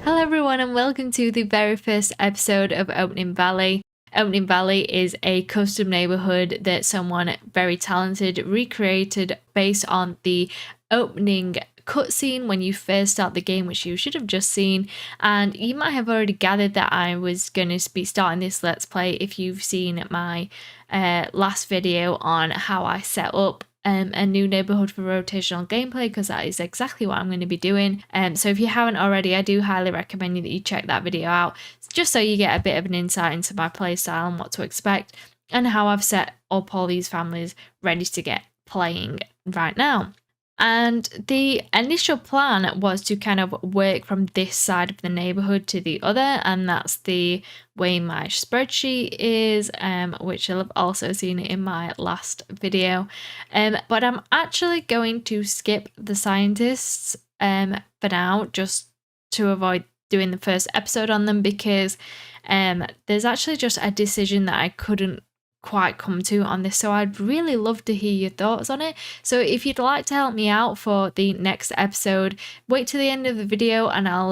Hello everyone and welcome to the very first episode of Opening Valley. Opening Valley is a custom neighborhood that someone very talented recreated based on the opening cutscene when you first start the game, which you should have just seen. And you might have already gathered that I was going to be starting this Let's Play if you've seen my last video on how I set up a new neighborhood for rotational gameplay, because that is exactly what I'm going to be doing. So if you haven't already, I do highly recommend that you check that video out, just so you get a bit of an insight into my playstyle and what to expect and how I've set up all these families ready to get playing right now. And the initial plan was to kind of work from this side of the neighborhood to the other, and that's the way my spreadsheet is, which you'll have also seen in my last video. But I'm actually going to skip the scientists for now, just to avoid doing the first episode on them, because there's actually just a decision that I couldn't quite come to on this, so I'd really love to hear your thoughts on it. So if you'd like to help me out for the next episode, wait to the end of the video and I'll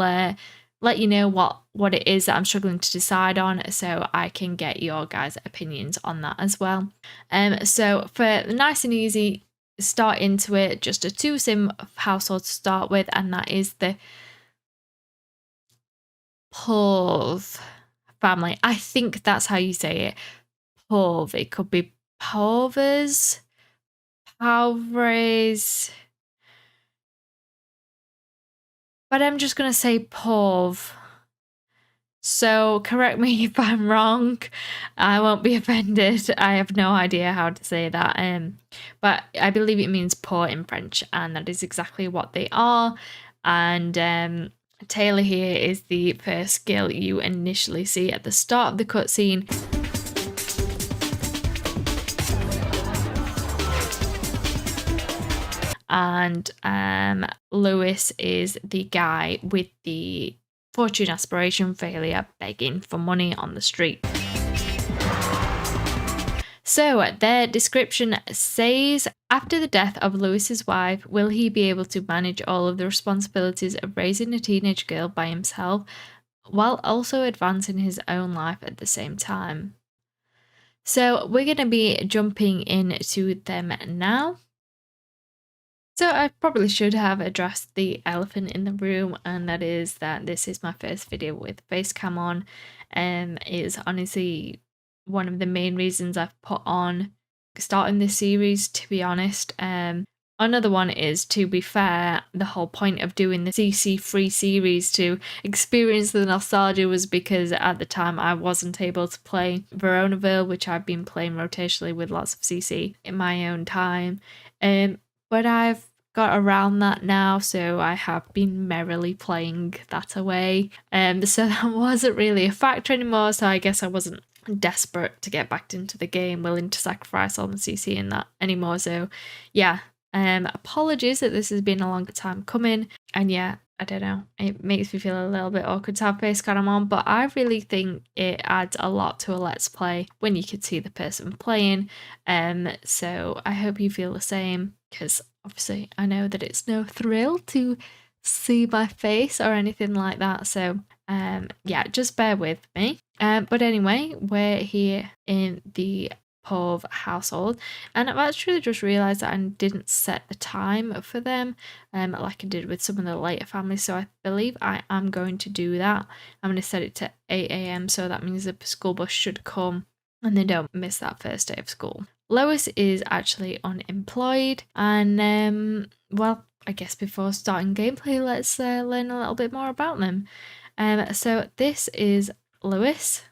let you know what it is that I'm struggling to decide on, so I can get your guys' opinions on that as well. So for nice and easy start into it, just a 2-sim household to start with, and that is the Pauvres family. I think that's how you say it. Pauvres. It could be Pauvres, Pauvres, but I'm just gonna say Pauvres. So correct me if I'm wrong. I won't be offended. I have no idea how to say that. But I believe it means poor in French, and that is exactly what they are. And Taylor here is the first girl you initially see at the start of the cutscene. And Louis is the guy with the fortune aspiration failure begging for money on the street. So their description says, after the death of Louis's wife, will he be able to manage all of the responsibilities of raising a teenage girl by himself while also advancing his own life at the same time? So we're going to be jumping into them now. So I probably should have addressed the elephant in the room, and that is that this is my first video with face cam on, and is honestly one of the main reasons I've put on starting this series, to be honest. Another one is, to be fair, the whole point of doing the CC free series to experience the nostalgia was because at the time I wasn't able to play Veronaville, which I've been playing rotationally with lots of CC in my own time. But I've got around that now, so I have been merrily playing that away. So that wasn't really a factor anymore, so I guess I wasn't desperate to get back into the game, willing to sacrifice all the CC in that anymore. So yeah, apologies that this has been a longer time coming, and yeah, I don't know, it makes me feel a little bit awkward to have face cam on, but I really think it adds a lot to a Let's Play when you could see the person playing. So I hope you feel the same, because obviously I know that it's no thrill to see my face or anything like that. So yeah, just bear with me. But anyway, we're here in the Pauvres household, and I've actually just realised that I didn't set the time for them like I did with some of the later families, so I believe I am going to do that. I'm going to set it to 8 AM, so that means the school bus should come and they don't miss that first day of school. Lois is actually unemployed, and well, I guess before starting gameplay, let's learn a little bit more about them. So this is Louis.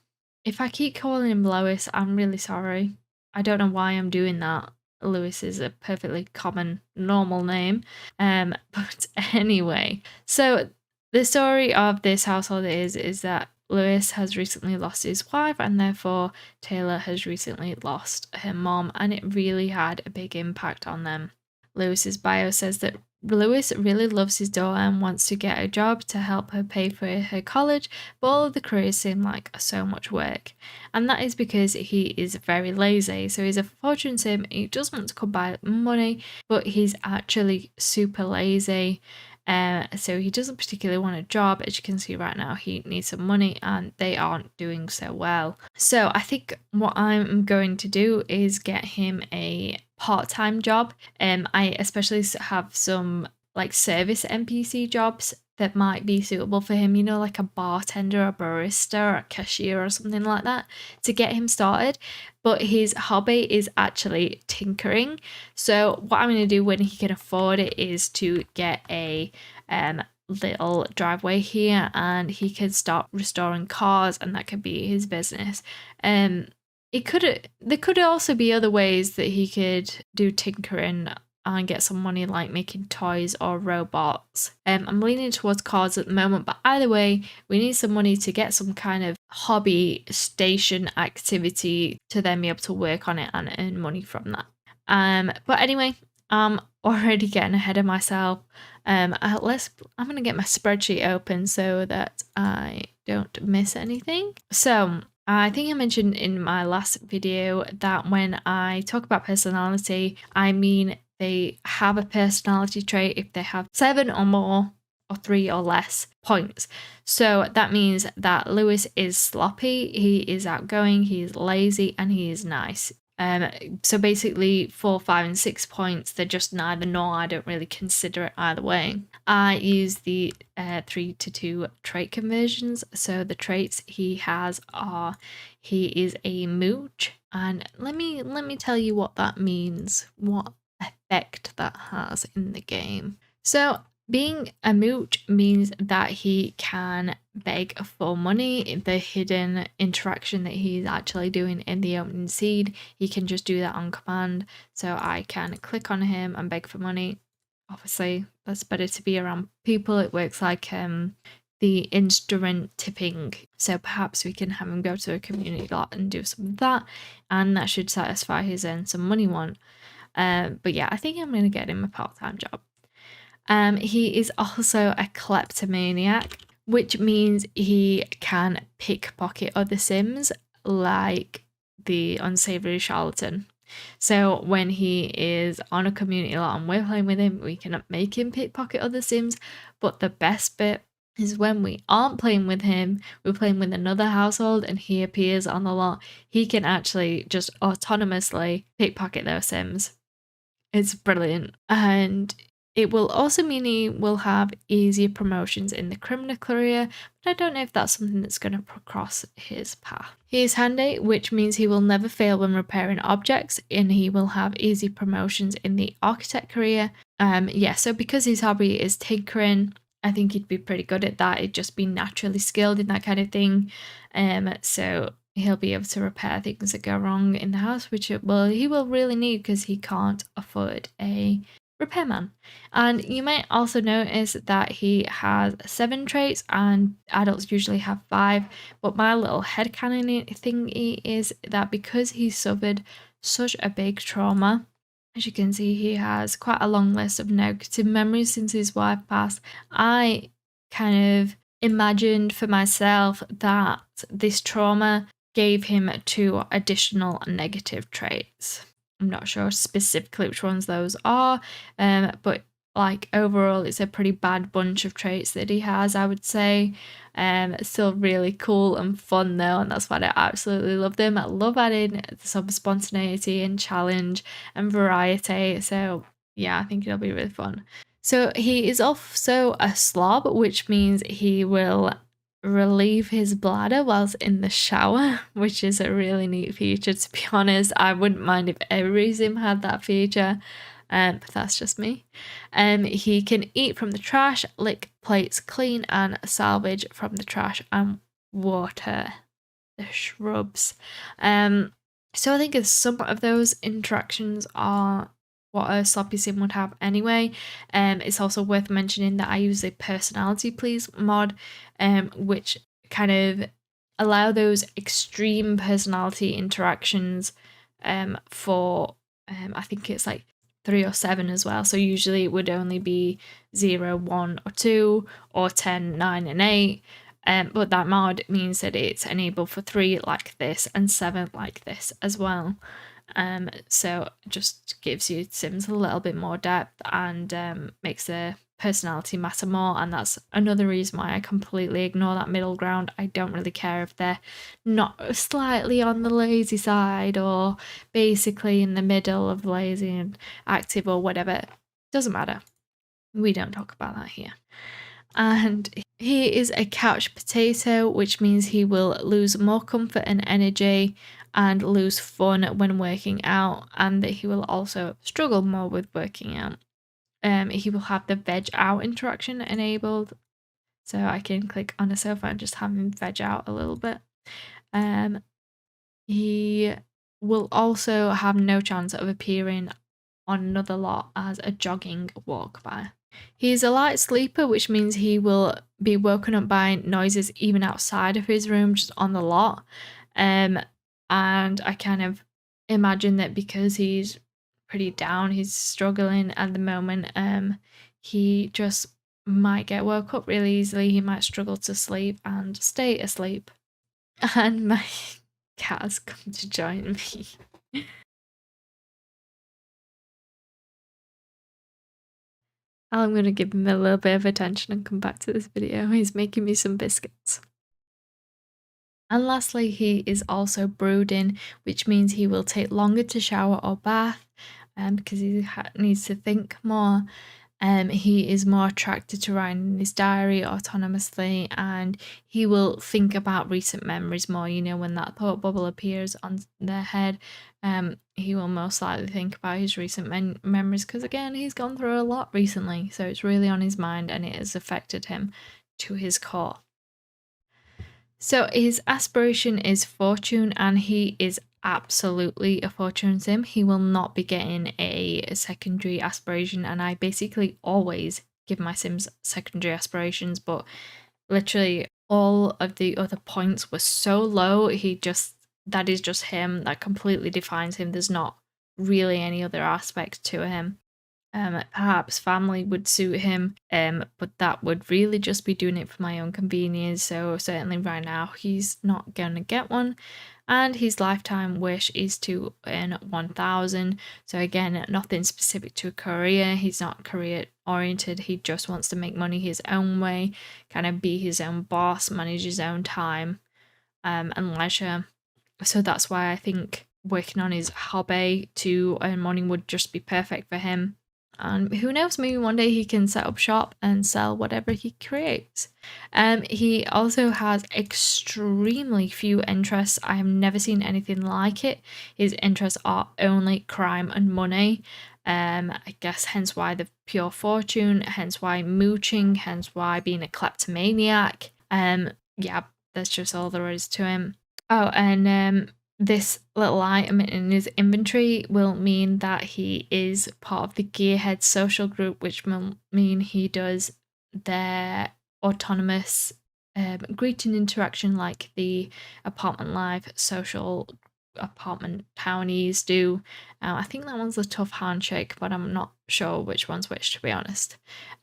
If I keep calling him Lois, I'm really sorry. I don't know why I'm doing that. Louis is a perfectly common, normal name. But anyway, so the story of this household is that Louis has recently lost his wife, and therefore Taylor has recently lost her mom, and it really had a big impact on them. Louis's bio says that Louis really loves his daughter and wants to get a job to help her pay for her college, but all of the careers seem like so much work. And that is because he is very lazy. So he's a fortune sim, he just wants to come by money, but he's actually super lazy. So he doesn't particularly want a job. As you can see right now, he needs some money and they aren't doing so well. So I think what I'm going to do is get him a part-time job. I especially have some like service NPC jobs that might be suitable for him, you know, like a bartender, a barista, a cashier, or something like that, to get him started. But his hobby is actually tinkering. So what I'm going to do when he can afford it is to get a little driveway here, and he can start restoring cars, and that could be his business. There could also be other ways that he could do tinkering and get some money, like making toys or robots. I'm leaning towards cars at the moment, but either way, we need some money to get some kind of hobby station activity to then be able to work on it and earn money from that. But anyway, I'm already getting ahead of myself. I'm gonna get my spreadsheet open so that I don't miss anything. So I think I mentioned in my last video that when I talk about personality, I mean they have a personality trait if they have 7 or more or 3 or less points. So that means that Louis is sloppy, he is outgoing, he is lazy, and he is nice. So basically 4, 5, and 6 points, they're just neither nor. I don't really consider it either way. I use the 3 to 2 trait conversions. So the traits he has are, he is a mooch, and let me tell you what that means, what effect that has in the game. So being a mooch means that he can beg for money. The hidden interaction that he's actually doing in the opening seed, he can just do that on command. So I can click on him and beg for money. Obviously, that's better to be around people. It works like the instrument tipping. So perhaps we can have him go to a community lot and do some of that, and that should satisfy his earn some money want. But yeah, I think I'm going to get him a part-time job. He is also a kleptomaniac, which means he can pickpocket other Sims like the unsavory charlatan. So when he is on a community lot and we're playing with him, we can make him pickpocket other Sims. But the best bit is when we aren't playing with him, we're playing with another household and he appears on the lot, he can actually just autonomously pickpocket those Sims. It's brilliant. And it will also mean he will have easier promotions in the criminal career, but I don't know if that's something that's going to cross his path. He is handy, which means he will never fail when repairing objects, and he will have easy promotions in the architect career. So because his hobby is tinkering, I think he'd be pretty good at that. He'd just be naturally skilled in that kind of thing. So he'll be able to repair things that go wrong in the house, which he will really need because he can't afford a repairman. And you might also notice that he has 7 traits and adults usually have 5, but my little headcanon thingy is that because he suffered such a big trauma, as you can see, he has quite a long list of negative memories since his wife passed. I kind of imagined for myself that this trauma gave him 2 additional negative traits. I'm not sure specifically which ones those are, but like overall it's a pretty bad bunch of traits that he has, I would say. Still really cool and fun though, and that's why I absolutely love them. I love adding some spontaneity and challenge and variety, so yeah, I think it'll be really fun. So he is also a slob, which means he will relieve his bladder whilst in the shower, which is a really neat feature, to be honest. I wouldn't mind if every Sim had that feature, but that's just me. He can eat from the trash, lick plates clean, and salvage from the trash and water the shrubs. So I think some of those interactions are what a sloppy Sim would have anyway. It's also worth mentioning that I use a personality please mod, which kind of allow those extreme personality interactions for I think it's like 3 or 7 as well. So usually it would only be 0, 1, or 2, or 10, 9, and 8. But that mod means that it's enabled for 3 like this and 7 like this as well. So it just gives you Sims a little bit more depth and makes the personality matter more, and that's another reason why I completely ignore that middle ground. I don't really care if they're not slightly on the lazy side or basically in the middle of lazy and active or whatever. Doesn't matter. We don't talk about that here. And he is a couch potato, which means he will lose more comfort and energy and lose fun when working out, and that he will also struggle more with working out. He will have the veg out interaction enabled, so I can click on a sofa and just have him veg out a little bit. He will also have no chance of appearing on another lot as a jogging walk by. He's a light sleeper, which means he will be woken up by noises even outside of his room, just on the lot. And I kind of imagine that because he's pretty down, he's struggling at the moment, he just might get woke up really easily. He might struggle to sleep and stay asleep. And my cat has come to join me. I'm going to give him a little bit of attention and come back to this video. He's making me some biscuits. And lastly, he is also brooding, which means he will take longer to shower or bath because he needs to think more. He is more attracted to writing in his diary autonomously, and he will think about recent memories more. You know, when that thought bubble appears on their head, he will most likely think about his recent memories because, again, he's gone through a lot recently, so it's really on his mind and it has affected him to his core. So his aspiration is fortune, and he is absolutely a fortune sim. He will not be getting a secondary aspiration, and I basically always give my sims secondary aspirations, but literally all of the other points were so low. That is just him. That completely defines him. There's not really any other aspect to him. Perhaps family would suit him, but that would really just be doing it for my own convenience. So certainly right now he's not gonna get one, and his lifetime wish is to earn 1,000. So again, nothing specific to a career. He's not career oriented. He just wants to make money his own way, kind of be his own boss, manage his own time, and leisure. So that's why I think working on his hobby to earn money would just be perfect for him. And who knows, maybe one day he can set up shop and sell whatever he creates. He also has extremely few interests. I have never seen anything like it. His interests are only crime and money. I guess hence why the pure fortune, hence why mooching, hence why being a kleptomaniac. Yeah, that's just all there is to him. Oh, and this little item in his inventory will mean that he is part of the Gearhead social group, which will mean he does their autonomous greeting interaction like the apartment life social apartment townies do. I think that one's a tough handshake, but I'm not sure which one's which, to be honest.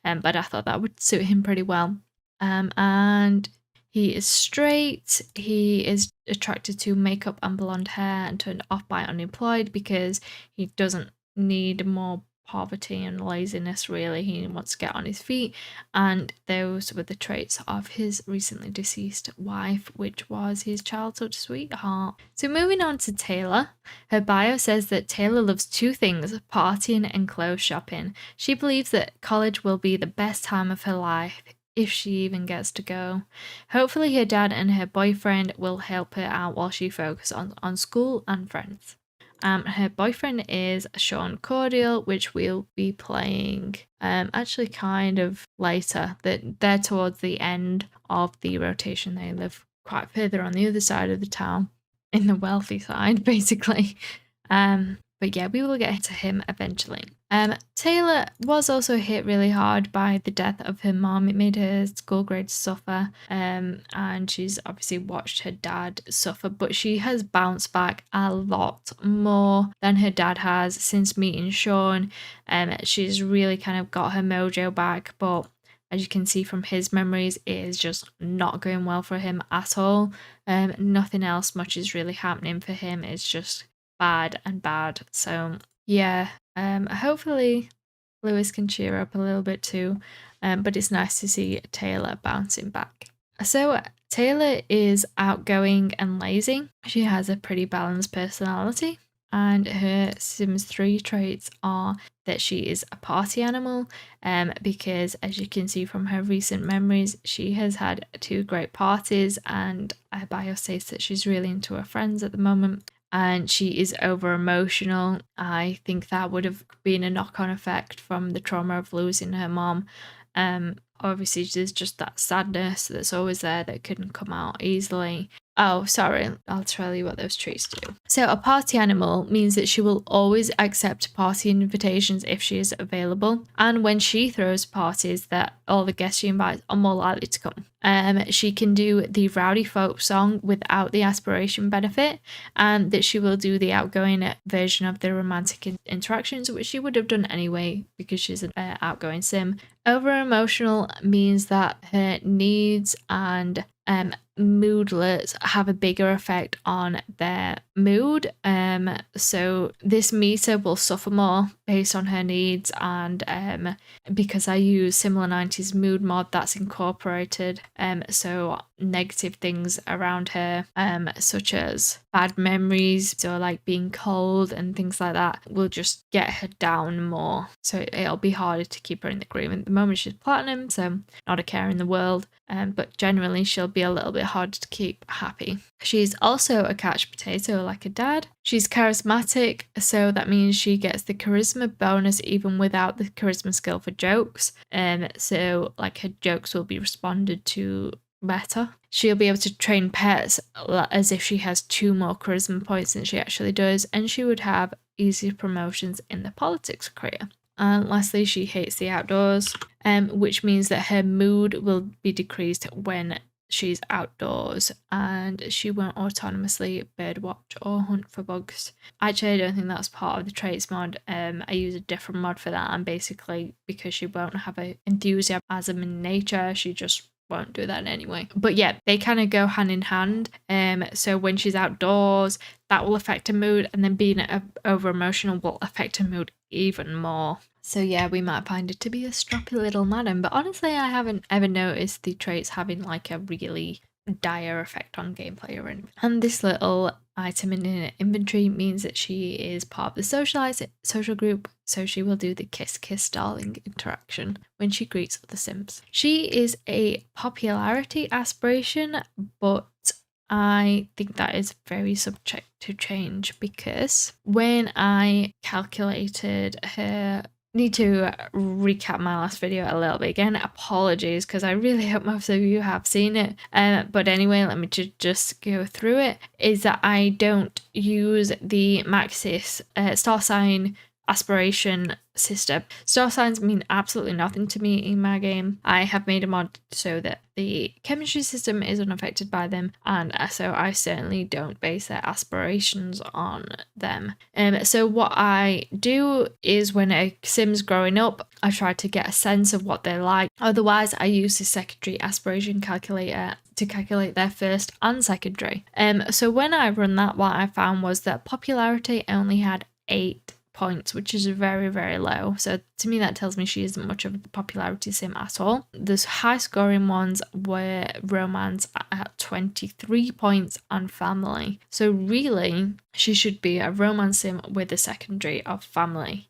But I thought that would suit him pretty well. And he is straight. He is attracted to makeup and blonde hair and turned off by unemployed because he doesn't need more poverty and laziness, really. He wants to get on his feet, and those were the traits of his recently deceased wife, which was his childhood sweetheart. So moving on to Taylor, her bio says that Taylor loves two things: partying and clothes shopping. She believes that college will be the best time of her life, if she even gets to go. Hopefully her dad and her boyfriend will help her out while she focuses on school and friends. Her boyfriend is Sean Cordial, which we'll be playing actually kind of later. They're towards the end of the rotation. They live quite further on the other side of the town, in the wealthy side, basically. But yeah, we will get to him eventually. Taylor was also hit really hard by the death of her mom. It made her school grades suffer, and she's obviously watched her dad suffer, but she has bounced back a lot more than her dad has since meeting Sean. She's really kind of got her mojo back, but as you can see from his memories, it is just not going well for him at all. Nothing else much is really happening for him. It's just bad and bad. So yeah, hopefully Louis can cheer up a little bit too, but it's nice to see Taylor bouncing back. So Taylor is outgoing and lazy. She has a pretty balanced personality, and her Sims 3 traits are that she is a party animal, because as you can see from her recent memories, she has had 2 great parties, and her bio states that she's really into her friends at the moment. And she is over emotional. I think that would have been a knock-on effect from the trauma of losing her mom. Obviously there's just that sadness that's always there that couldn't come out easily. Oh, sorry, I'll tell you what those traits do. So a party animal means that she will always accept party invitations if she is available, and when she throws parties, that all the guests she invites are more likely to come. She can do the rowdy folk song without the aspiration benefit, and that she will do the outgoing version of the romantic interactions, which she would have done anyway because she's an outgoing sim. Over emotional means that her needs and moodlets have a bigger effect on their mood. So this meter will suffer more based on her needs, and because I use similar 90s mood mod that's incorporated, so negative things around her, such as bad memories or like being cold and things like that, will just get her down more. So it'll be harder to keep her in the groove. At the moment she's platinum, so not a care in the world, but generally she'll be a little bit harder to keep happy. She's also a couch potato like her dad. She's charismatic, so that means she gets the charisma bonus even without the charisma skill for jokes. So like her jokes will be responded to better. She'll be able to train pets as if she has 2 more charisma points than she actually does, and she would have easier promotions in the politics career. And lastly, she hates the outdoors, which means that her mood will be decreased when she's outdoors, and she won't autonomously birdwatch or hunt for bugs. Actually, I don't think that's part of the traits mod. I use a different mod for that, and basically because she won't have an enthusiasm in nature, she just won't do that anyway. But yeah, they kind of go hand in hand. So when she's outdoors, that will affect her mood, and then being over emotional will affect her mood even more. So yeah, we might find her to be a stroppy little madam, but honestly I haven't ever noticed the traits having like a really dire effect on gameplay or anything. And this little item in her inventory means that she is part of the social group, so she will do the kiss kiss darling interaction when she greets other sims. She is a popularity aspiration, but I think that is very subject to change, because when I calculated her, need to recap my last video a little bit again. Apologies, because I really hope most of you have seen it. But anyway, let me just go through it. Is that I don't use the Maxis star sign aspiration system. Star signs mean absolutely nothing to me in my game. I have made a mod so that the chemistry system is unaffected by them, and so I certainly don't base their aspirations on them. So what I do is when a sim's growing up, I try to get a sense of what they're like. Otherwise, I use the secondary aspiration calculator to calculate their first and secondary. So when I run that, what I found was that popularity only had 8 points, which is very, very low. So to me that tells me she isn't much of a popularity sim at all. The high scoring ones were romance at 23 points and family. So really she should be a romance sim with a secondary of family.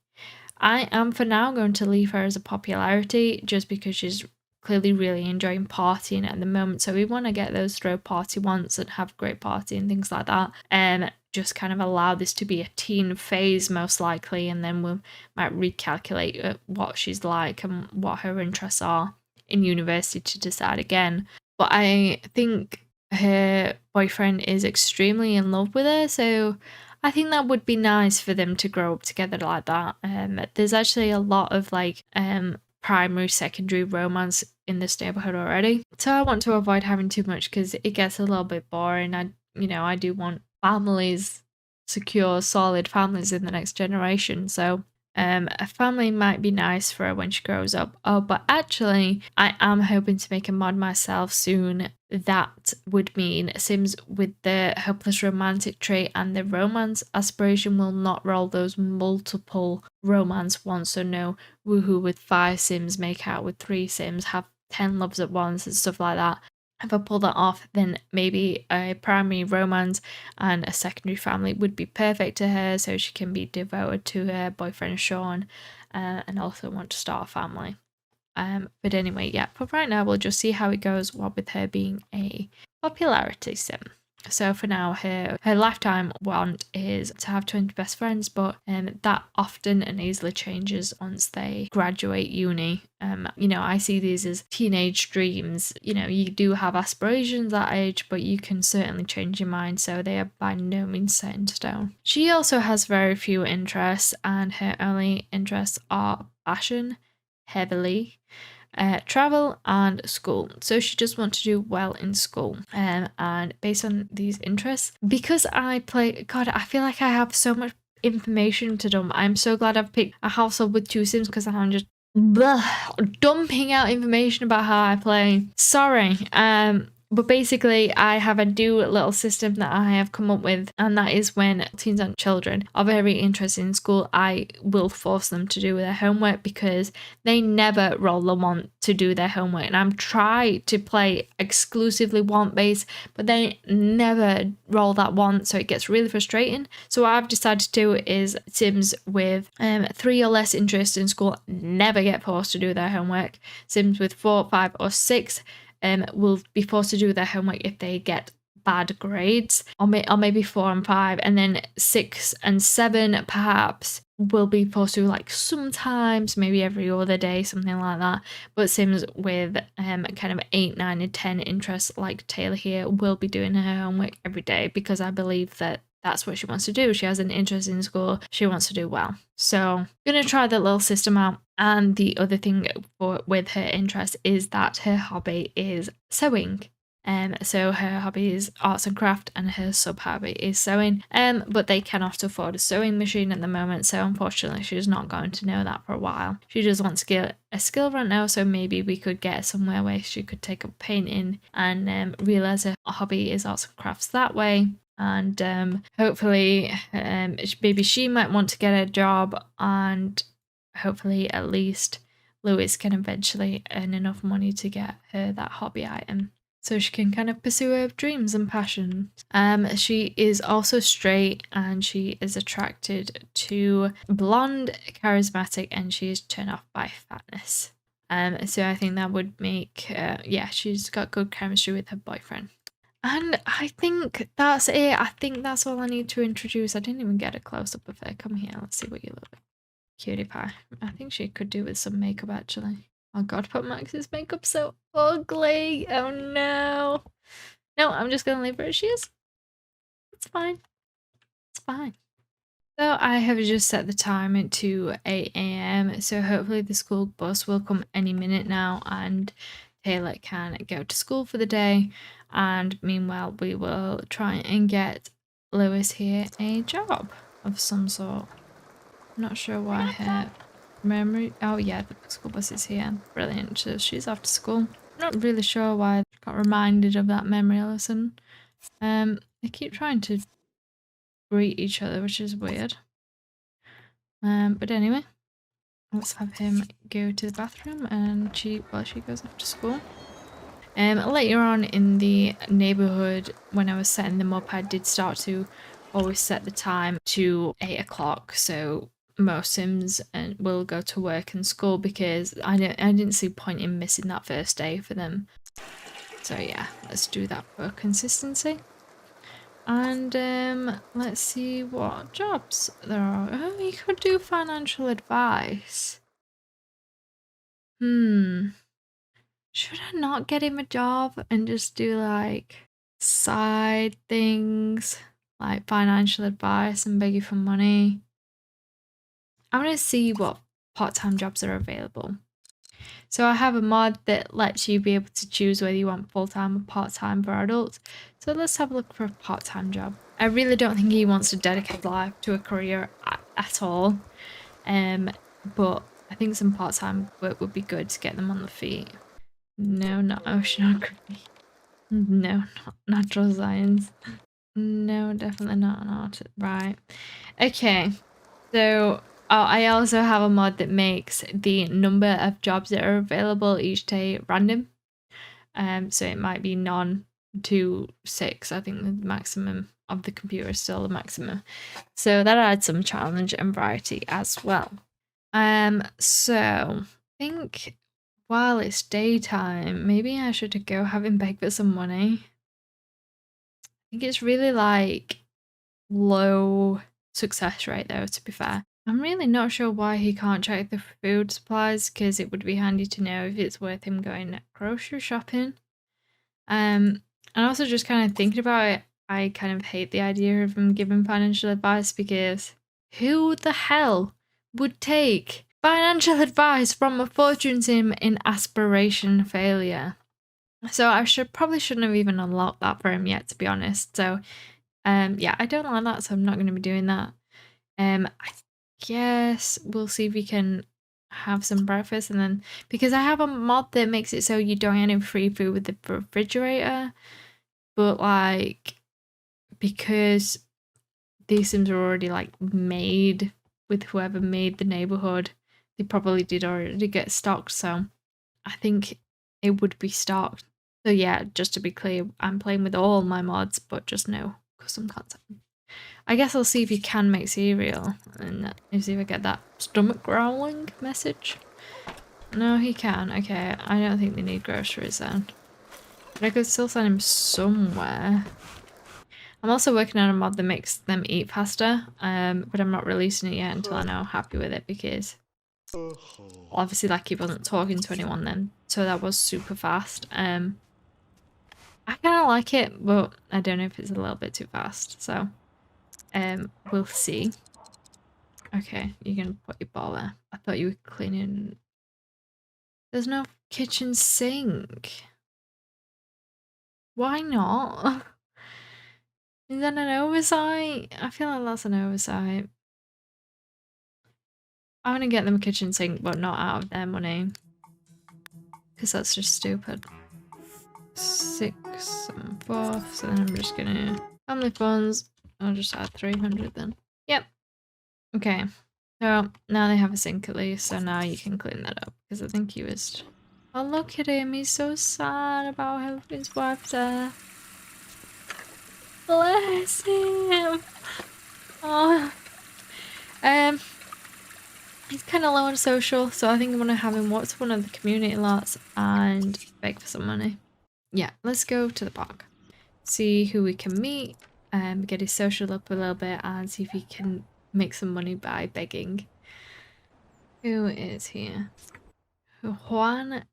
I am for now going to leave her as a popularity just because she's clearly really enjoying partying at the moment. So we want to get those throw party ones and have great party and things like that, and just kind of allow this to be a teen phase most likely, and then we might recalculate what she's like and what her interests are in university to decide again. But I think her boyfriend is extremely in love with her, so I think that would be nice for them to grow up together like that. There's actually a lot of like primary, secondary romance in this neighborhood already, so I want to avoid having too much because it gets a little bit boring. I do want families, secure, solid families in the next generation. So a family might be nice for her when she grows up. Oh, but actually, I am hoping to make a mod myself soon that would mean Sims with the hopeless romantic trait and the romance aspiration will not roll those multiple romance ones. So no woohoo with 5 Sims, make out with 3 Sims, have 10 loves at once and stuff like that. If I pull that off, then maybe a primary romance and a secondary family would be perfect to her, so she can be devoted to her boyfriend Sean and also want to start a family. But anyway, yeah, for right now, we'll just see how it goes with her being a popularity sim. So for now, her lifetime want is to have 20 best friends, but that often and easily changes once they graduate uni. You know, I see these as teenage dreams. You know, you do have aspirations at age, but you can certainly change your mind, so they are by no means set in stone. She also has very few interests, and her only interests are fashion, heavily, travel and school. So she just wants to do well in school. And based on these interests, because I play, God, I feel like I have so much information to dump. I'm so glad I've picked a household with 2 Sims because I'm just dumping out information about how I play. Sorry. But basically, I have a new little system that I have come up with, and that is when teens and children are very interested in school, I will force them to do their homework because they never roll the want to do their homework. And I'm trying to play exclusively want based, but they never roll that want, so it gets really frustrating. So what I've decided to do is Sims with 3 or less interest in school never get forced to do their homework. Sims with 4, 5, or 6 will be forced to do their homework if they get bad grades, or maybe 4 and 5, and then 6 and 7 perhaps will be forced to, like, sometimes, maybe every other day, something like that. But Sims with kind of 8, 9, and 10 interests, like Taylor here, will be doing her homework every day because I believe that that's what she wants to do. She has an interest in school. She wants to do well. So I'm going to try that little system out. And the other thing with her interest is that her hobby is sewing. So her hobby is arts and craft and her sub hobby is sewing. But they cannot afford a sewing machine at the moment, so unfortunately she's not going to know that for a while. She just wants to get a skill right now, so maybe we could get her somewhere where she could take up painting and realise her hobby is arts and crafts that way. And hopefully maybe she might want to get a job, and hopefully at least Louis can eventually earn enough money to get her that hobby item so she can kind of pursue her dreams and passions. She is also straight and she is attracted to blonde, charismatic, and she is turned off by fatness. So I think that would make yeah, she's got good chemistry with her boyfriend. And I think that's it. I think that's all I need to introduce. I didn't even get a close-up of her. Come here, let's see what you look like. Cutie pie. I think she could do with some makeup, actually. Oh god, but Max's makeup so ugly. Oh no. No, I'm just gonna leave her as she is. It's fine. It's fine. So I have just set the time to 8 a.m. So hopefully the school bus will come any minute now and Taylor can go to school for the day. And meanwhile, we will try and get Louis here a job of some sort. I'm not sure why her memory... Oh yeah, the school bus is here. Brilliant. So she's off to school. I'm not really sure why I got reminded of that memory all of a sudden. They keep trying to greet each other, which is weird. But anyway, let's have him go to the bathroom and while she goes off to school. Later on in the neighborhood, when I was setting them up, I did start to always set the time to 8 o'clock. So most Sims will go to work and school because I didn't see point in missing that first day for them. So yeah, let's do that for consistency. And let's see what jobs there are. Oh, you could do financial advice. Should I not get him a job and just do like side things like financial advice and beg you for money? I'm gonna see what part-time jobs are available. So I have a mod that lets you be able to choose whether you want full-time or part-time for adults. So let's have a look for a part-time job. I really don't think he wants to dedicate life to a career at all. But I think some part-time work would be good to get them on the feet. No, not oceanography. No, not natural science. No, definitely not art. Right. Okay. So I also have a mod that makes the number of jobs that are available each day random. So it might be none to 6. I think the maximum of the computer is still the maximum. So that adds some challenge and variety as well. So I think while it's daytime, maybe I should go have him beg for some money. I think it's really like low success rate though, to be fair. I'm really not sure why he can't check the food supplies, because it would be handy to know if it's worth him going grocery shopping. And also just kind of thinking about it, I kind of hate the idea of him giving financial advice, because who the hell would take financial advice from a fortune sim in aspiration failure? So I probably shouldn't have even unlocked that for him yet, to be honest. So yeah, I don't like that, so I'm not going to be doing that. I guess we'll see if we can have some breakfast, and then because I have a mod that makes it so you don't get any free food with the refrigerator, but like because these sims are already like made with whoever made the neighborhood, they probably did already get stocked, so I think it would be stocked. So yeah, just to be clear, I'm playing with all my mods, but just no custom content. I guess I'll see if you can make cereal and see if I get that stomach growling message. No, he can. Okay, I don't think they need groceries then. But I could still send him somewhere. I'm also working on a mod that makes them eat faster, but I'm not releasing it yet until I know I'm happy with it, because obviously like he wasn't talking to anyone then, so that was super fast. I kind of like it, but I don't know if it's a little bit too fast, so we'll see. Okay, you can put your ball there. I thought you were cleaning. There's no kitchen sink. Why not? Is that an oversight? I feel like that's an oversight. I'm gonna get them a kitchen sink, but not out of their money, because that's just stupid. 6 and 4, so then I'm just gonna family funds. I'll just add 300 then. Yep. Okay. So now they have a sink at least, so now you can clean that up, because I think he was. Oh, look at him. He's so sad about how his wife's there. Bless him. Oh. He's kind of low on social, so I think I'm going to have him watch one of the community lots and beg for some money. Yeah, let's go to the park. See who we can meet, get his social up a little bit, and see if he can make some money by begging. Who is here? Juan.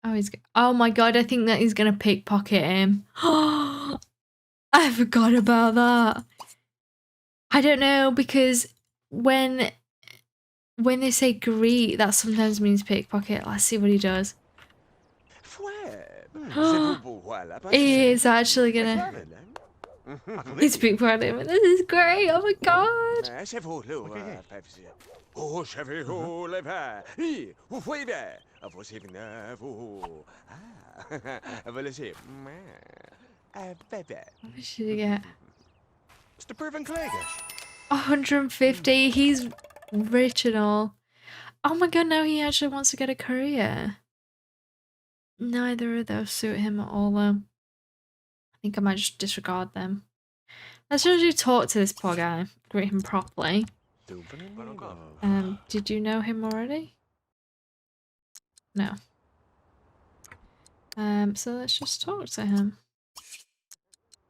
Oh, oh my god, I think that he's gonna pickpocket him. I forgot about that. I don't know, because when they say greet, that sometimes means pickpocket. Let's see what he does. He is actually gonna. He's pickpocketing him. This is great. Oh my god. What should he get? 150. He's rich and all. Oh my god, now he actually wants to get a career. Neither of those suit him at all, though. I think I might just disregard them. Let's just talk to this poor guy. Greet him properly. Did you know him already? No. So let's just talk to him.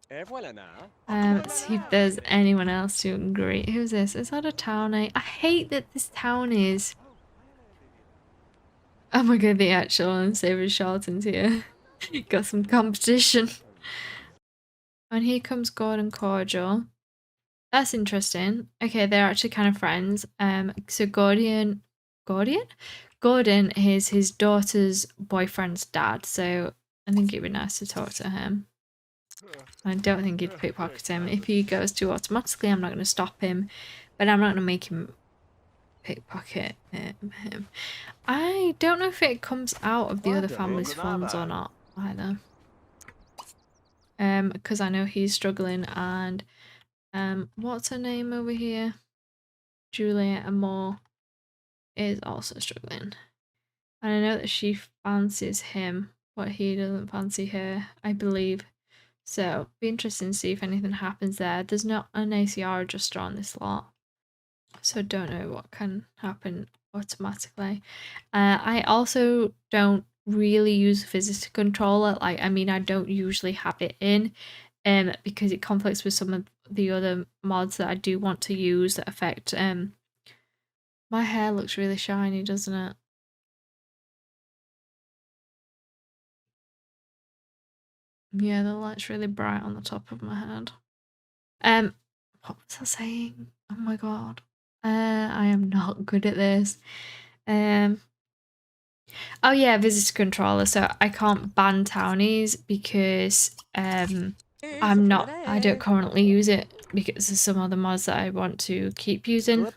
See if there's anyone else to greet. Who's this? Is that a townie? I hate that this town is. Oh my god, the actual unsavory charlatans here. Got some competition. And here comes Gordon Cordial. That's interesting. Okay, they're actually kind of friends. So Gordon is his daughter's boyfriend's dad, so I think it'd be nice to talk to him. I don't think he'd pickpocket him. If he goes to automatically, I'm not going to stop him, but I'm not going to make him pickpocket him. I don't know if it comes out of the other family's funds or not either. because I know he's struggling, and what's her name over here? Juliet Amore is also struggling. And I know that she fancies him, but he doesn't fancy her, I believe. So, be interesting to see if anything happens there. There's not an ACR adjuster on this lot, so don't know what can happen automatically. I also don't really use Visitor Controller. Like, I mean, I don't usually have it in, because it conflicts with some of the other mods that I do want to use that affect. My hair looks really shiny, doesn't it? Yeah, the light's really bright on the top of my head. What was I saying? Oh my god. I am not good at this. Oh yeah, visitor controller. So I can't ban townies because I don't currently use it because there's some other mods that I want to keep using.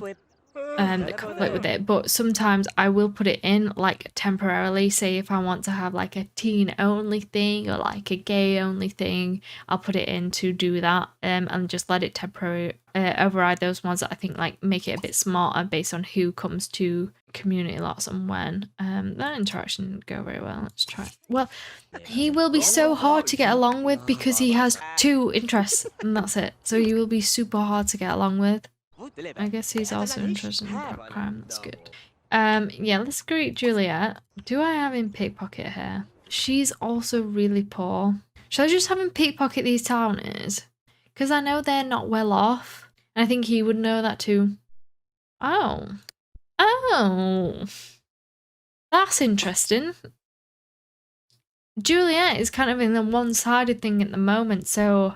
That conflict with it, but sometimes I will put it in like temporarily. Say if I want to have like a teen only thing or like a gay only thing, I'll put it in to do that, and just let it temporarily override those ones that I think like make it a bit smarter based on who comes to community lots and when. That interaction didn't go very well. Let's try. Well, he will be so hard to get along with because he has 2 interests and that's it. So he will be super hard to get along with. I guess he's also interested in crime. That's good. Yeah, let's greet Juliet. Do I have him pickpocket her? She's also really poor. Should I just have him pickpocket these townies? Because I know they're not well off. And I think he would know that too. Oh. Oh. That's interesting. Juliet is kind of in the one-sided thing at the moment, so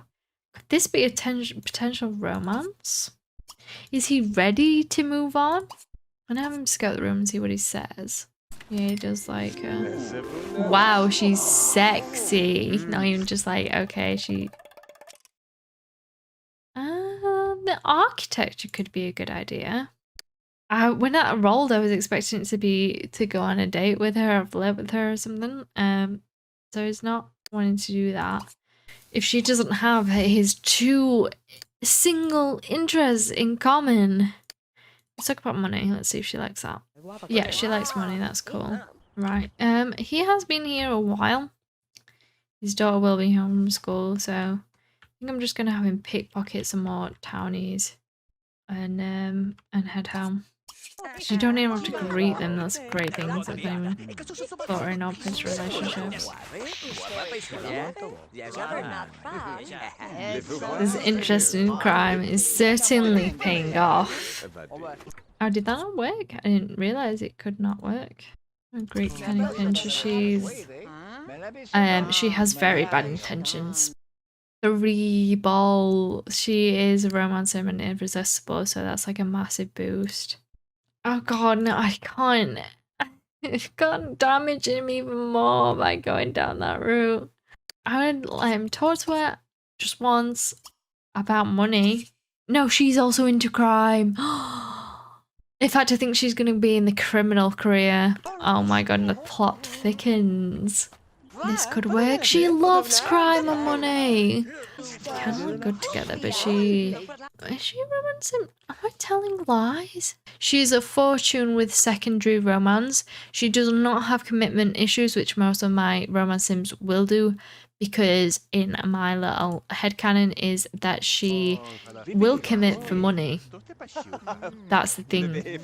could this be a potential romance? Is he ready to move on? I'm gonna have him scout the room and see what he says. Yeah, he does like, wow, she's sexy. Not even just like, okay, she... the architecture could be a good idea. When I rolled, I was expecting it to go on a date with her or flirt with her or something. So he's not wanting to do that. If she doesn't have his 2 single interests in common. Let's talk about money. Let's see if she likes that. Yeah, she likes money. That's cool. Right. He has been here a while. His daughter will be home from school, so I think I'm just gonna have him pickpocket some more townies and head home. You don't even have to greet them. That's a great thing. It's like even buttering up his relationships. This interest in crime is certainly paying off. Oh, did that not work? I didn't realize it could not work. A great Penny Pincher. She has very bad intentions. 3 ball. She is a romance and irresistible, so that's like a massive boost. Oh god, no, I can't. I can't damage him even more by going down that route. I would let him talk to her just once about money. No, she's also into crime. In fact, I think she's going to be in the criminal career. Oh my god, and the plot thickens. This could work. She loves crime and money. They kind of look good together, but is she romancing? Am I telling lies? She's a fortune with secondary romance. She does not have commitment issues, which most of my romance sims will do, because in my little headcanon is that she will commit for money. That's the thing.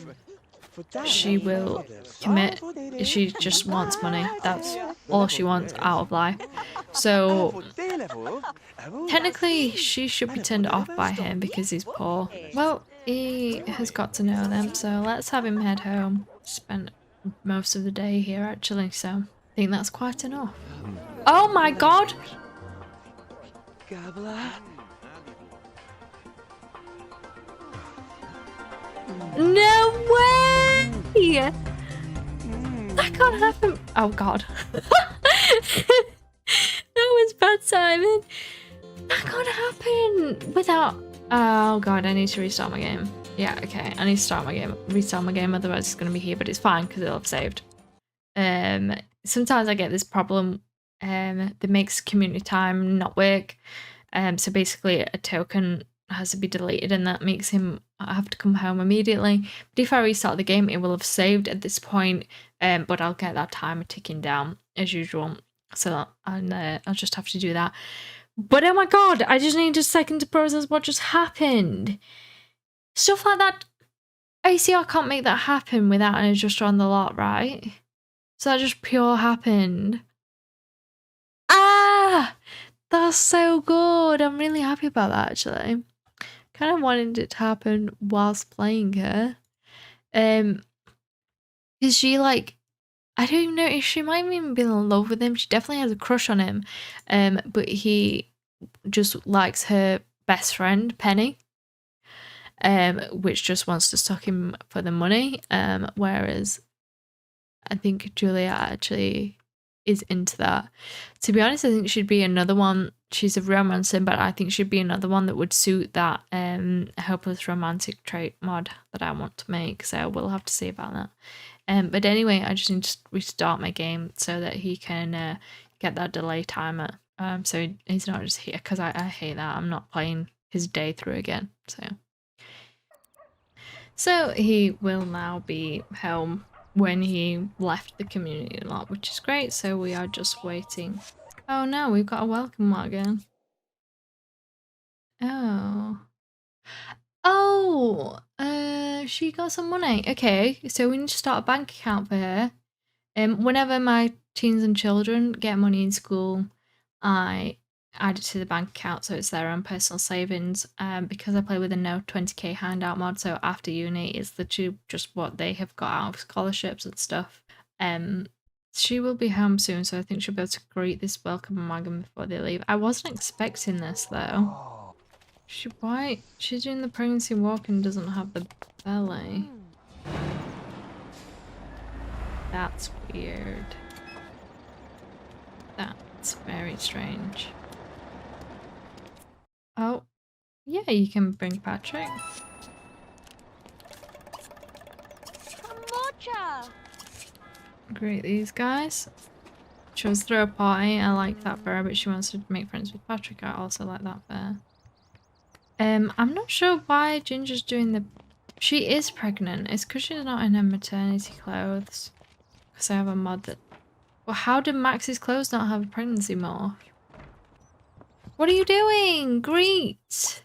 She will commit. She just wants money. That's all she wants out of life. So technically she should be turned off by him because he's poor. Well, he has got to know them, so let's have him head home. Spent most of the day here actually, so I think that's quite enough. Oh my god! No way! That can't happen. Oh god. That was bad, Simon. That can't happen without... Oh god, I need to restart my game. Yeah, okay. I need to restart my game, otherwise it's going to be here, but it's fine because it'll have saved. Sometimes I get this problem that makes community time not work. So basically a token has to be deleted and that makes him have to come home immediately. But if I restart the game, it will have saved at this point, but I'll get that timer ticking down as usual. So I'll just have to do that. But oh my god, I just need a second to process what just happened. Stuff like that. ACR can't make that happen without an adjuster on the lot, right? So that just pure happened. Ah! That's so good. I'm really happy about that, actually. Kind of wanted it to happen whilst playing her. Because she, like, I don't even know if she might have even been in love with him. She definitely has a crush on him. But he just likes her best friend, Penny. Which just wants to suck him for the money. Whereas I think Julia actually is into that. To be honest, I think she'd be another one. She's a romancer, but I think she'd be another one that would suit that hopeless romantic trait mod that I want to make. So we'll have to see about that. But anyway, I just need to restart my game so that he can get that delay timer. So he's not just here, because I hate that. I'm not playing his day through again. So he will now be home when he left the community lot, which is great. So we are just waiting. Oh no, we've got a welcome wagon. Oh. Oh, she got some money. Okay, so we need to start a bank account for her. Whenever my teens and children get money in school, I add it to the bank account so it's their own personal savings. Because I play with a no 20k handout mod, so after uni it's literally just what they have got out of scholarships and stuff. She will be home soon, so I think she'll be able to greet this welcome wagon before they leave. I wasn't expecting this though. She's doing the pregnancy walk and doesn't have the belly. That's weird. That's very strange. Oh, yeah, you can bring Patrick. Great, these guys. She wants to throw a party. I like that for her, but she wants to make friends with Patrick. I also like that for her. I'm not sure why Ginger's doing the... She is pregnant. It's because she's not in her maternity clothes. Because I have a mod that... Well, how did Max's clothes not have a pregnancy morph? What are you doing? Greet!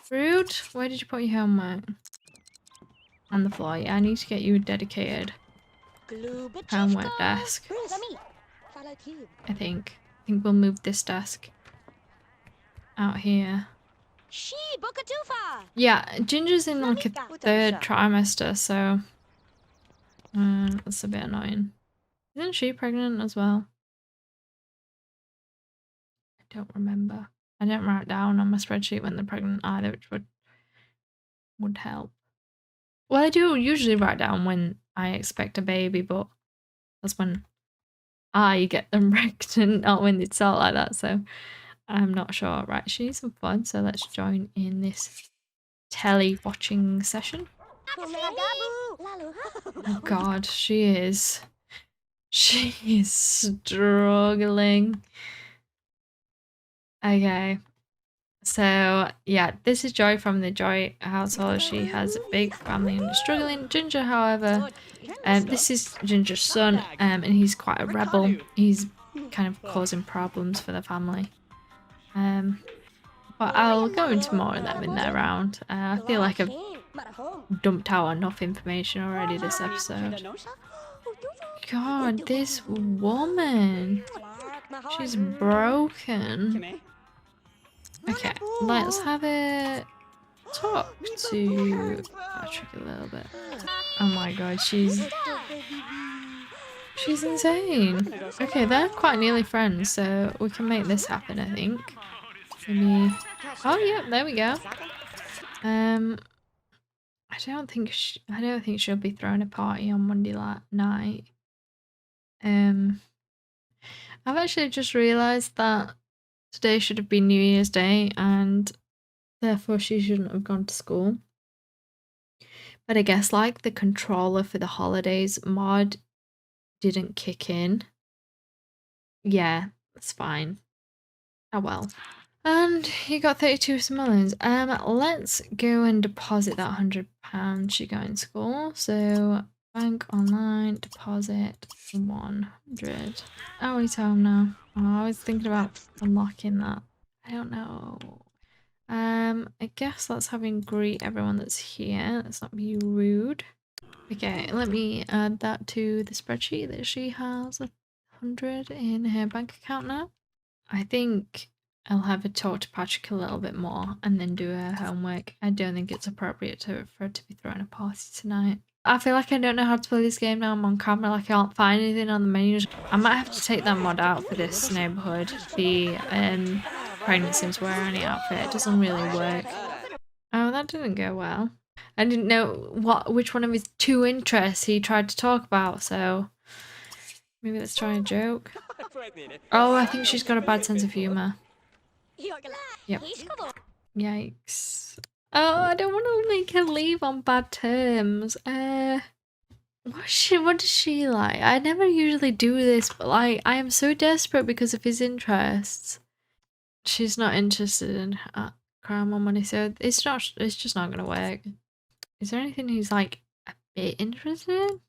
Rude. Where did you put your homework? On the floor. Yeah, I need to get you a dedicated homework desk. I think we'll move this desk out here. Yeah, Ginger's in like a third trimester, so that's a bit annoying. Isn't she pregnant as well? I don't remember. I didn't write down on my spreadsheet when they're pregnant either, which would help. Well, I do usually write down when I expect a baby, but that's when I get them pregnant, not when they start like that, so I'm not sure. Right, she needs some fun, so let's join in this telly watching session. Oh god, she is struggling. Okay. So yeah, this is Joy from the Joy household. She has a big family and is struggling. Ginger, however, this is Ginger's son, and he's quite a rebel. He's kind of causing problems for the family. But I'll go into more of them in their round. I feel like I've dumped out enough information already this episode. God, this woman. She's broken. Okay, let's have a talk to Patrick a little bit. Oh my god, she's insane. Okay, they're quite nearly friends, so we can make this happen, I think. Maybe... Oh, yeah, there we go. I don't think she'll be throwing a party on Monday night. I've actually just realised that today should have been New Year's Day and therefore she shouldn't have gone to school. But I guess like the controller for the holidays mod didn't kick in. Yeah, that's fine. Oh well. And you got 32 simoleons. Let's go and deposit that £100 she got in school. So bank online deposit 100. Oh, he's home now. Oh, I was thinking about unlocking that. I don't know. I guess let's have him greet everyone that's here. Let's not be rude. Okay, let me add that to the spreadsheet that she has 100 in her bank account now. I think I'll have her talk to Patrick a little bit more and then do her homework. I don't think it's appropriate for her to be throwing a party tonight. I feel like I don't know how to play this game now. I'm on camera, like I can't find anything on the menu. I might have to take that mod out for this neighborhood. The pregnant Sims wear any outfit. It doesn't really work. Oh, that didn't go well. I didn't know which one of his 2 interests he tried to talk about, so maybe let's try a joke. Oh, I think she's got a bad sense of humor. Yep. Yikes. Oh, I don't want to make her leave on bad terms. What does she like? I never usually do this, but like I am so desperate because of his interests. She's not interested in crime or money, so it's just not gonna work. Is there anything he's like a bit interested in?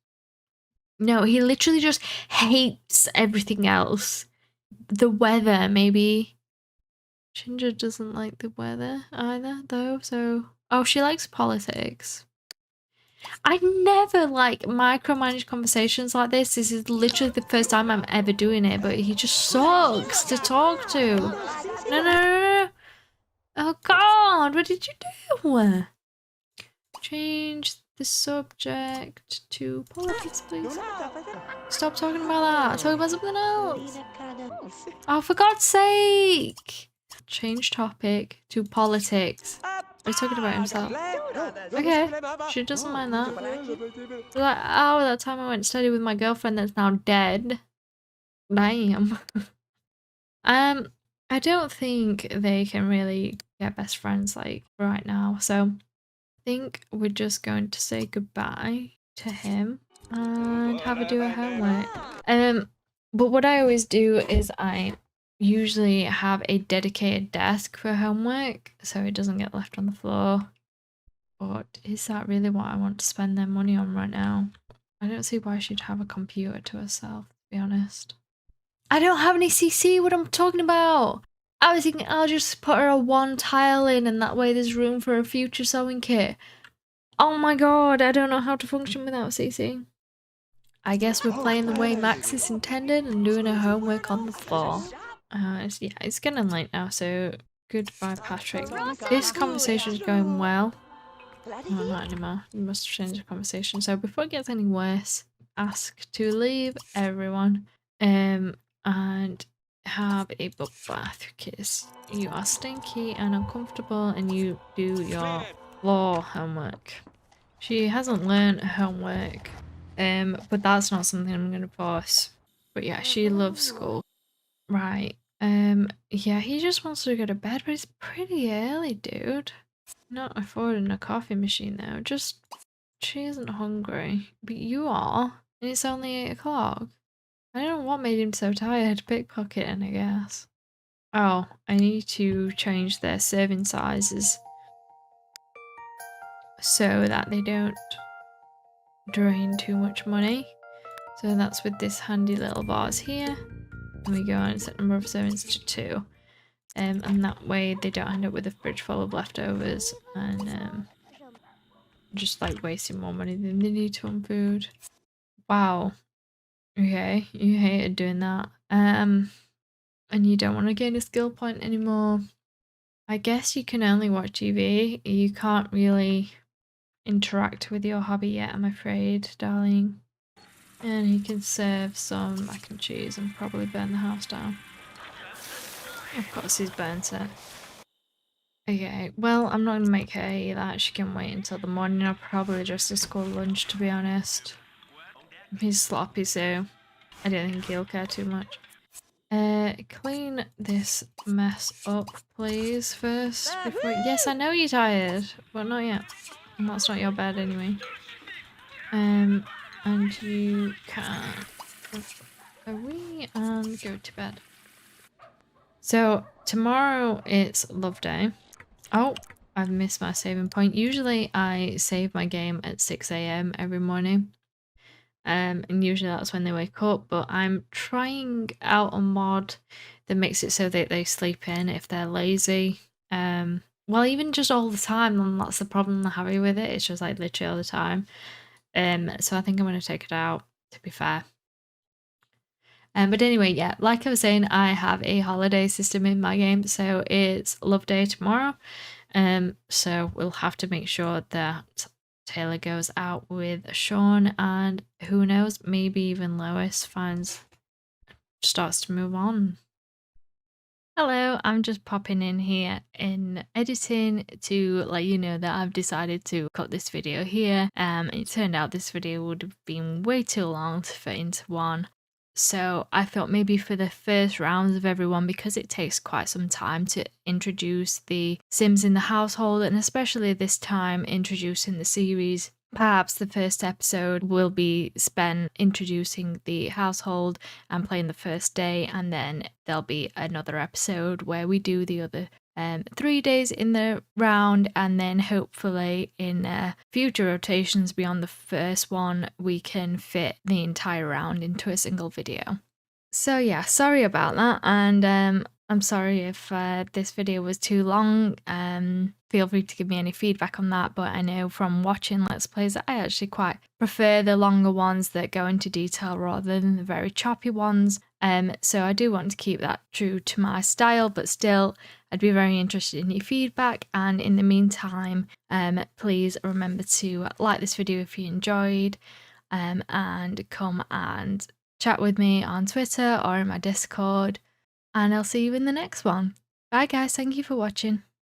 No, he literally just hates everything else. The weather, maybe. Ginger doesn't like the weather either, though, so... Oh, she likes politics. I never, like, micromanage conversations like this. This is literally the first time I'm ever doing it, but he just sucks to talk to. No. Oh, God, what did you do? Change the subject to politics, please. Stop talking about that. Talk about something else. Oh, for God's sake. Change topic to politics. He's talking about himself. Okay, she doesn't mind that. Like, oh, that time I went to study with my girlfriend that's now dead. Damn. I don't think they can really get best friends like right now, so I think we're just going to say goodbye to him and have her do her homework. But what I always do is I usually have a dedicated desk for homework so it doesn't get left on the floor. But is that really what I want to spend their money on right now? I don't see why she'd have a computer to herself, to be honest. I don't have any CC, what I'm talking about. I was thinking I'll just put her a 1 tile in and that way there's room for a future sewing kit. Oh my God, I don't know how to function without CC. I guess we're playing the way Maxis intended and doing her homework on the floor. It's getting late now, so goodbye, Patrick. This conversation is going well. No, not anymore. We must have changed the conversation. So before it gets any worse, ask to leave everyone and have a bubble bath because you are stinky and uncomfortable and you do your law homework. She hasn't learned homework, but that's not something I'm going to force. But yeah, she loves school. Right. Yeah, he just wants to go to bed, but it's pretty early, dude. Not affording a coffee machine though, just she isn't hungry. But you are, and it's only 8 o'clock. I don't know what made him so tired. Pickpocketing, I guess. Oh, I need to change their serving sizes so that they don't drain too much money. So that's with this handy little vase here. And we go and set number of servings to 2. And that way they don't end up with a fridge full of leftovers and just like wasting more money than they need to on food. Wow. Okay, you hated doing that. And you don't want to gain a skill point anymore. I guess you can only watch TV. You can't really interact with your hobby yet, I'm afraid, darling. And he can serve some mac and cheese and probably burn the house down. Of course he's burnt it. Okay, well, I'm not gonna make her eat that. She can wait until the morning. I'll probably just a school lunch, to be honest. He's sloppy, so I don't think he'll care too much. Clean this mess up, please, first. Before... Yes, I know you're tired, but not yet. And that's not your bed, anyway. And you can Hurry and go to bed. So tomorrow it's love day. Oh, I've missed my saving point. Usually I save my game at 6 a.m. every morning. And usually that's when they wake up, but I'm trying out a mod that makes it so that they sleep in if they're lazy. Well, even just all the time, and that's the problem I'm having with it. It's just like literally all the time. So I think I'm going to take it out, to be fair. But anyway, yeah, like I was saying, I have a holiday system in my game, so it's love day tomorrow. So we'll have to make sure that Taylor goes out with Sean, and who knows, maybe even Lois starts to move on. Hello, I'm just popping in here in editing to let you know that I've decided to cut this video here. It turned out this video would have been way too long to fit into one. So I thought maybe for the first rounds of everyone, because it takes quite some time to introduce the Sims in the household, and especially this time introducing the series, perhaps the first episode will be spent introducing the household and playing the first day, and then there'll be another episode where we do the other 3 days in the round, and then hopefully in future rotations beyond the first one, we can fit the entire round into a single video. So yeah, sorry about that, and I'm sorry if this video was too long. Feel free to give me any feedback on that, but I know from watching Let's Plays that I actually quite prefer the longer ones that go into detail rather than the very choppy ones. So I do want to keep that true to my style, but still, I'd be very interested in your feedback. And in the meantime, please remember to like this video if you enjoyed, and come and chat with me on Twitter or in my Discord. And I'll see you in the next one. Bye guys, thank you for watching.